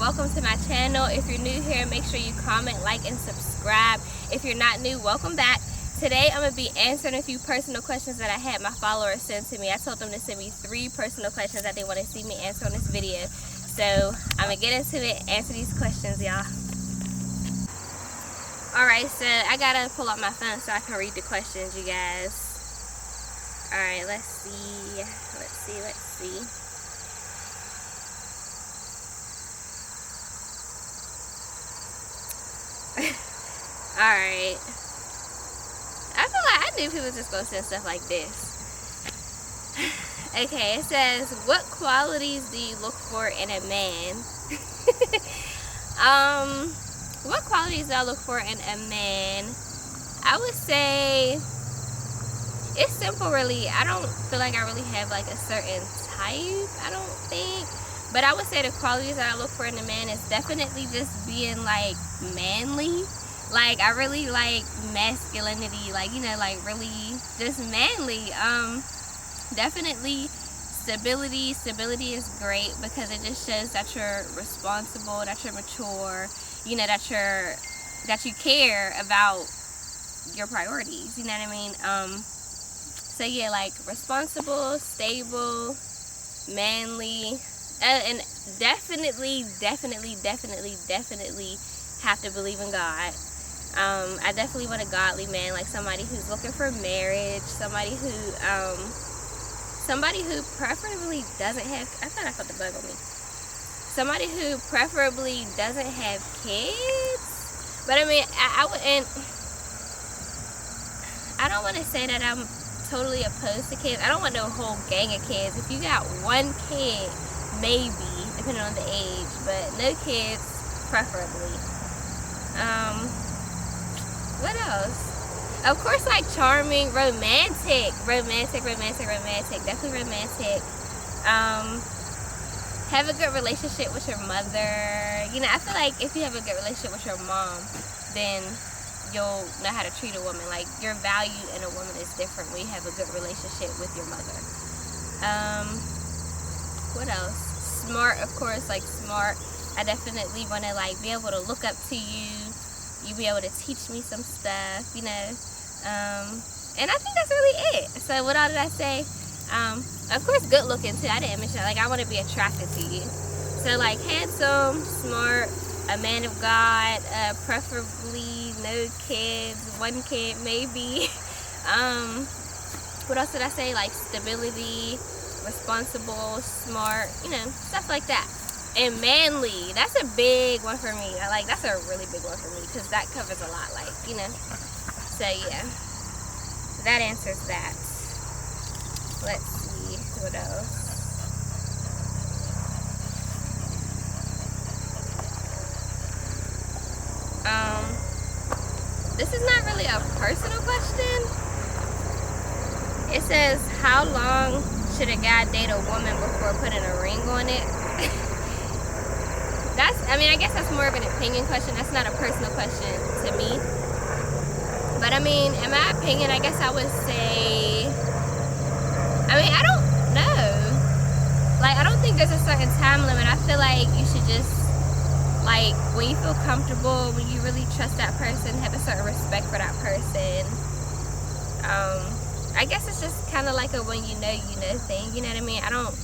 welcome to my channel. If you're new here, make sure you comment, like, and subscribe. If you're not new, welcome back. Today I'm going to be answering a few personal questions that I had my followers send to me. I told them to send me 3 personal questions that they want to see me answer on this video. So I'm going to get into it, answer these questions, y'all. Alright, so I got to pull out my phone so I can read the questions, you guys. Alright, let's see. Alright. I feel like I knew people just gonna send stuff like this. Okay, it says, what qualities do you look for in a man? What qualities do I look for in a man? I would say it's simple, really. I don't feel like I really have like a certain type, I don't think. But I would say the qualities that I look for in a man is definitely just being like manly. Like I really like masculinity, like, you know, like really just manly. Definitely stability. Stability is great because it just shows that you're responsible, that you're mature, you know, that you care about your priorities, you know what I mean? So yeah, like responsible, stable, manly, and definitely have to believe in God. I definitely want a godly man, like somebody who's looking for marriage, somebody who preferably doesn't have, I thought I felt the bug on me. Somebody who preferably doesn't have kids. But I mean, I don't want to say that I'm totally opposed to kids. I don't want no whole gang of kids. If you got one kid, maybe, depending on the age, but no kids, preferably. What else? Of course, like charming, romantic, definitely romantic. Have a good relationship with your mother. You know, I feel like if you have a good relationship with your mom, then you'll know how to treat a woman. Like, your value in a woman is different when you have a good relationship with your mother. What else? Smart, of course, like smart. I definitely want to like be able to look up to you. You be able to teach me some stuff, you know. And I think that's really it. So what all did I say? Of course, good looking too. I didn't mention that. Like, I want to be attracted to you. So like handsome, smart, a man of God, preferably no kids, 1 kid maybe. What else did I say? Like stability, responsible, smart, you know, stuff like that. And manly, that's a big one for me. That's a really big one for me because that covers a lot, like, you know. So yeah, that answers that. Let's see what else. This is not really a personal question. It says, how long should a guy date a woman before putting a ring on it? I guess that's more of an opinion question. That's not a personal question to me. But I mean, in my opinion, I guess I would say, I don't know. Like, I don't think there's a certain time limit. I feel like you should just, like, when you feel comfortable, when you really trust that person, have a certain respect for that person. I guess it's just kind of like a when you know thing, you know what I mean? I don't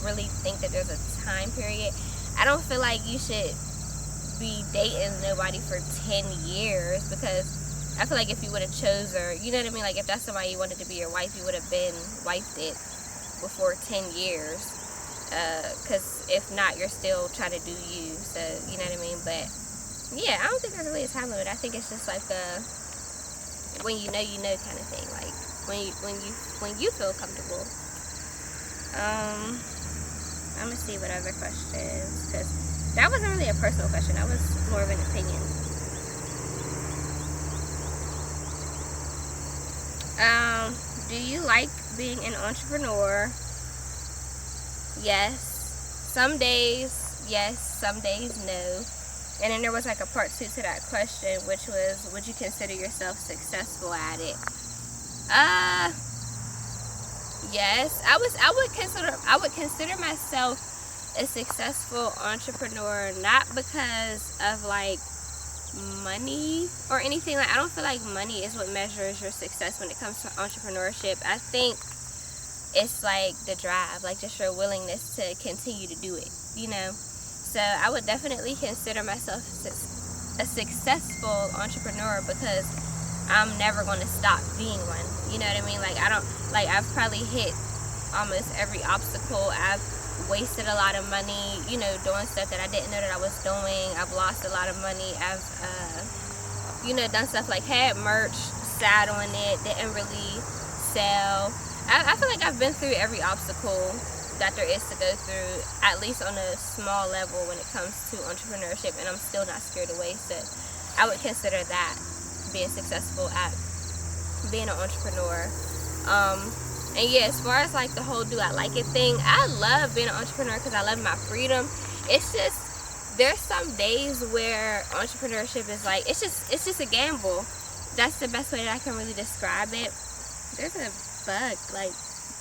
really think that there's a time period. I don't feel like you should be dating nobody for 10 years because I feel like if you would have chose her, you know what I mean? Like, if that's somebody you wanted to be your wife, you would have been wifed it before 10 years. Because if not, you're still trying to do you. So, you know what I mean? But, yeah, I don't think there's really a time limit. I think it's just like a when you know kind of thing. Like, when you feel comfortable. I'm going to see what other questions, because that wasn't really a personal question. That was more of an opinion. Do you like being an entrepreneur? Yes. Some days, yes. Some days, no. And then there was like a part 2 to that question, which was, would you consider yourself successful at it? Yes. I would consider myself a successful entrepreneur not because of like money or anything. Like, I don't feel like money is what measures your success when it comes to entrepreneurship. I think it's like the drive, like just your willingness to continue to do it, you know. So I would definitely consider myself a successful entrepreneur because I'm never going to stop being one, you know what I mean? Like, I don't, like, I've probably hit almost every obstacle. I've wasted a lot of money, you know, doing stuff that I didn't know that I was doing. I've lost a lot of money. I've you know, done stuff like had merch, sat on it, didn't really sell. I feel like I've been through every obstacle that there is to go through, at least on a small level when it comes to entrepreneurship, and I'm still not scared away. So I would consider that being successful at being an entrepreneur. And yeah, as far as like the whole do I like it thing, I love being an entrepreneur because I love my freedom. It's just, there's some days where entrepreneurship is like, it's just a gamble. That's the best way that I can really describe it. There's a bug like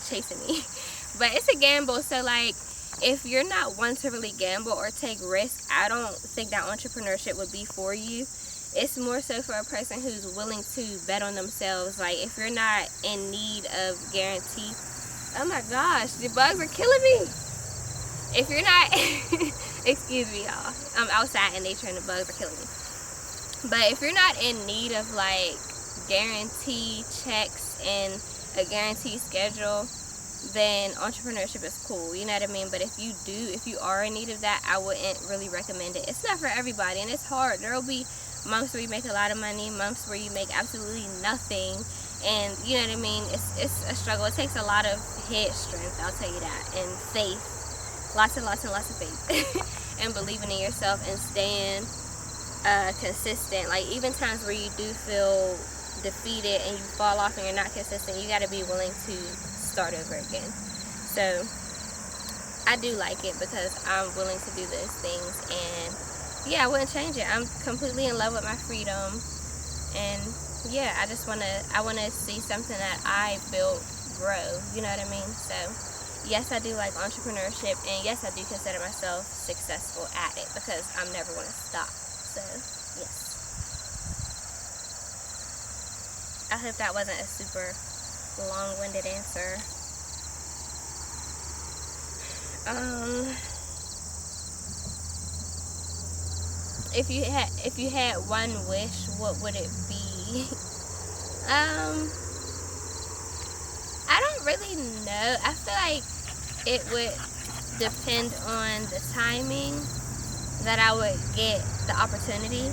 chasing me. But it's a gamble. So like, if you're not one to really gamble or take risk, I don't think that entrepreneurship would be for you. It's more so for a person who's willing to bet on themselves. Like, if you're not in need of guarantee, oh my gosh, the bugs are killing me. If you're not, excuse me y'all, I'm outside in nature and the bugs are killing me. But if you're not in need of like guarantee checks and a guaranteed schedule, then entrepreneurship is cool, you know what I mean? But if you are in need of that, I wouldn't really recommend it. It's not for everybody, and it's hard. There will be months where you make a lot of money, months where you make absolutely nothing, and you know what I mean? It's a struggle. It takes a lot of head strength, I'll tell you that, and faith, lots and lots and lots of faith, and believing in yourself and staying consistent. Like, even times where you do feel defeated and you fall off and you're not consistent, you got to be willing to start over again. So I do like it because I'm willing to do those things, and yeah, I wouldn't change it. I'm completely in love with my freedom, and yeah, I wanna see something that I built grow, you know what I mean? So yes, I do like entrepreneurship, and yes, I do consider myself successful at it because I'm never gonna stop. So yes, I hope that wasn't a super long-winded answer. If you had one wish, what would it be? I don't really know. I feel like it would depend on the timing that I would get the opportunity.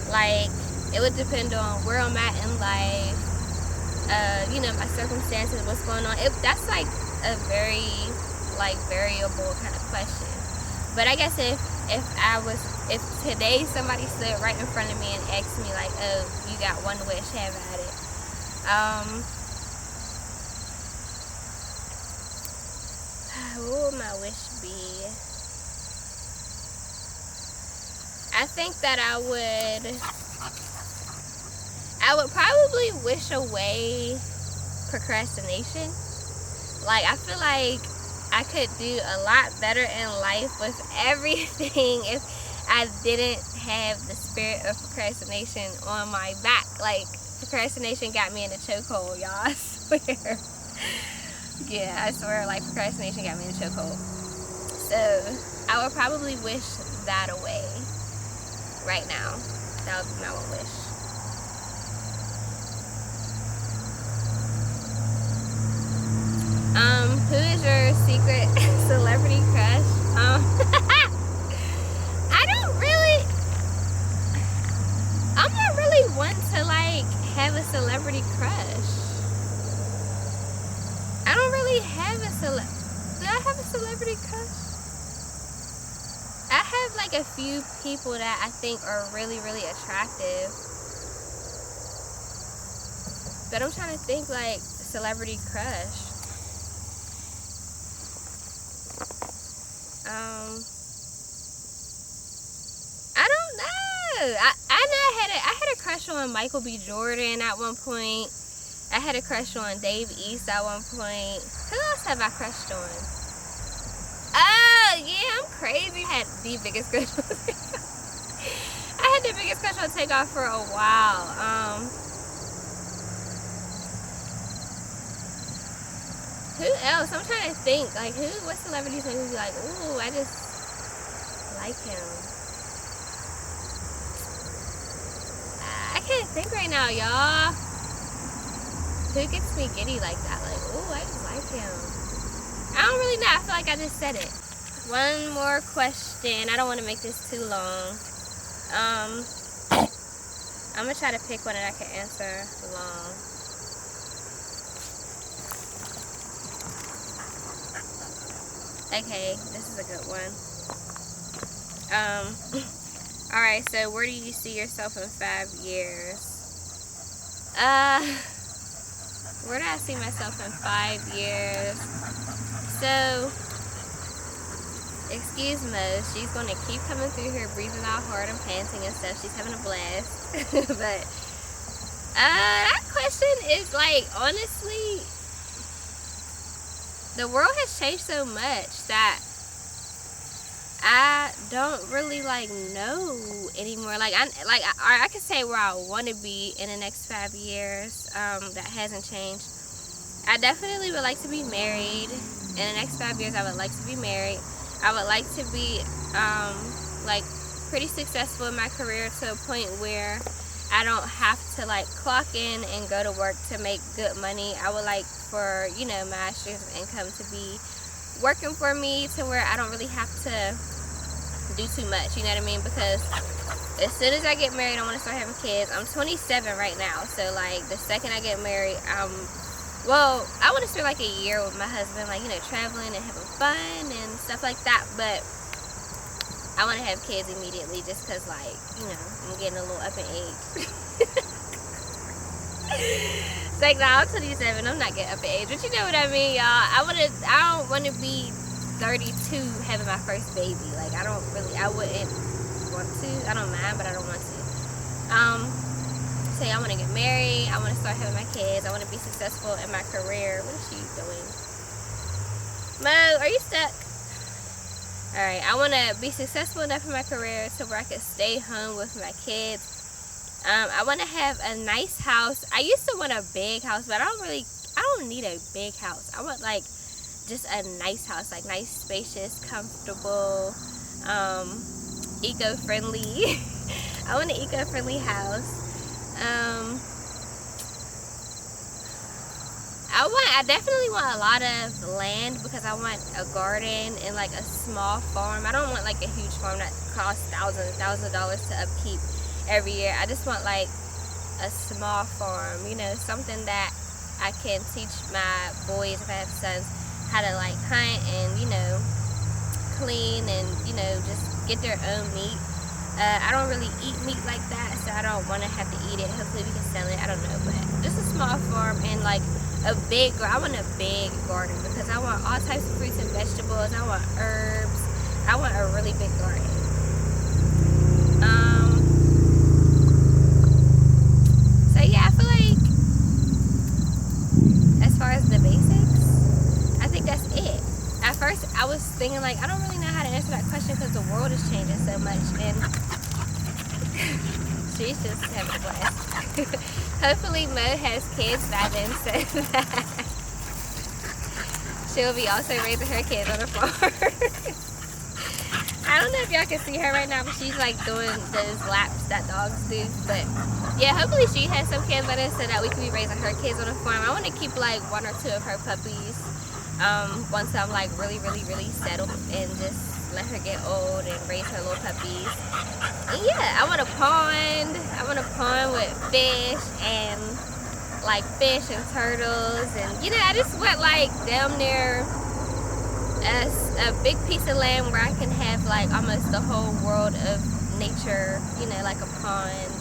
Like, it would depend on where I'm at in life, you know, my circumstances, what's going on. That's like a very like variable kind of question. But I guess if today somebody stood right in front of me and asked me like, oh, you got one wish, have at it. What would my wish be? I think that I would probably wish away procrastination. Like, I feel like I could do a lot better in life with everything if I didn't have the spirit of procrastination on my back. Like, procrastination got me in a chokehold, y'all. I swear. Yeah, I swear, like, procrastination got me in a chokehold. So I would probably wish that away right now. That would be my one wish. Who is your secret celebrity crush? I'm not really one to like have a celebrity crush. I don't really have do I have a celebrity crush? I have like a few people that I think are really, really attractive. But I'm trying to think like celebrity crush. I don't know. I had a crush on Michael B. Jordan at one point. I had a crush on Dave East at one point. Who else have I crushed on? Oh, Yeah, I'm crazy. I had the biggest crush on I had the biggest crush on Takeoff for a while. Who else? I'm trying to think. Like, what celebrities make me be like, ooh, I just like him. I can't think right now, y'all. Who gets me giddy like that? Like, ooh, I just like him. I don't really know. I feel like I just said it. One more question. I don't want to make this too long. I'm going to try to pick one that I can answer long. Okay, this is a good one. Alright, so where do you see yourself in 5 years? Where do I see myself in 5 years? So, excuse Mo, she's going to keep coming through here, breathing out hard and panting and stuff. She's having a blast. But, that question is like, honestly, the world has changed so much that I don't really like know anymore. Like I could say where I want to be in the next 5 years. That hasn't changed. I definitely would like to be married. In the next 5 years, I would like to be married. I would like to be like pretty successful in my career to a point where I don't have to like clock in and go to work to make good money. I would like for, you know, my streams of income to be working for me to where I don't really have to do too much, you know what I mean? Because as soon as I get married, I want to start having kids. I'm 27 right now, so like the second I get married, well, I want to spend like a year with my husband, like, you know, traveling and having fun and stuff like that, but I want to have kids immediately just because, like, you know, I'm getting a little up in age. It's like, nah, I'm 27, I'm not getting up in age, but you know what I mean, y'all. I don't want to be 32 having my first baby. Like, I wouldn't want to. I don't mind, but I don't want to. So yeah, I want to get married. I want to start having my kids. I want to be successful in my career. What is she doing? Mo, are you stuck? Alright, I want to be successful enough in my career to where I can stay home with my kids. I want to have a nice house. I used to want a big house, but I don't need a big house. I want like just a nice house, like nice, spacious, comfortable, eco-friendly. I want an eco-friendly house. I definitely want a lot of land because I want a garden and like a small farm. I don't want like a huge farm that costs thousands of dollars to upkeep every year. I just want like a small farm, you know, something that I can teach my boys, if I have sons, how to like hunt and, you know, clean and, you know, just get their own meat. I don't really eat meat like that, so I don't want to have to eat it. Hopefully we can sell it, I don't know, but just a small farm and like I want a big garden because I want all types of fruits and vegetables. I want herbs. I want a really big garden. So yeah, I feel like as far as the basics, I think that's it. At first, I was thinking like, I don't really know how to answer that question because the world is changing so much, and she's just having a blast. Hopefully Mo has kids by then, so that she'll be also raising her kids on the farm. I don't know if y'all can see her right now, but she's like doing those laps that dogs do. But yeah, hopefully she has some kids by then so that we can be raising her kids on the farm. I want to keep like 1 or 2 of her puppies once I'm like really settled and just let her get old and raise her little puppies. And yeah, I want a pond. I want a pond with fish and like fish and turtles, and you know, I just want like down there a big piece of land where I can have like almost the whole world of nature, you know, like a pond,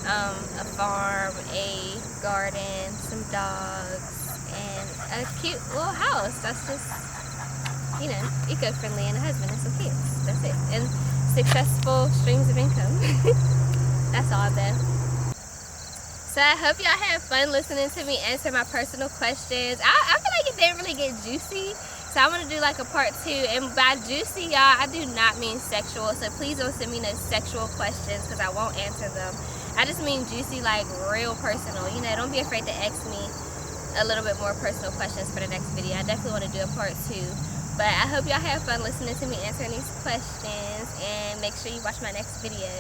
a farm, a garden, some dogs, and a cute little house that's just, you know, eco-friendly, and a husband and some kids. That's it. And successful streams of income. That's all though. So I hope y'all had fun listening to me answer my personal questions. I feel like it didn't really get juicy So I want to do like a part 2. And by juicy, y'all, I do not mean sexual. So please don't send me no sexual questions because I won't answer them. I just mean juicy, like real personal. You know, don't be afraid to ask me a little bit more personal questions for the next video. I definitely want to do a part 2. But I hope y'all have fun listening to me answering these questions. And make sure you watch my next video.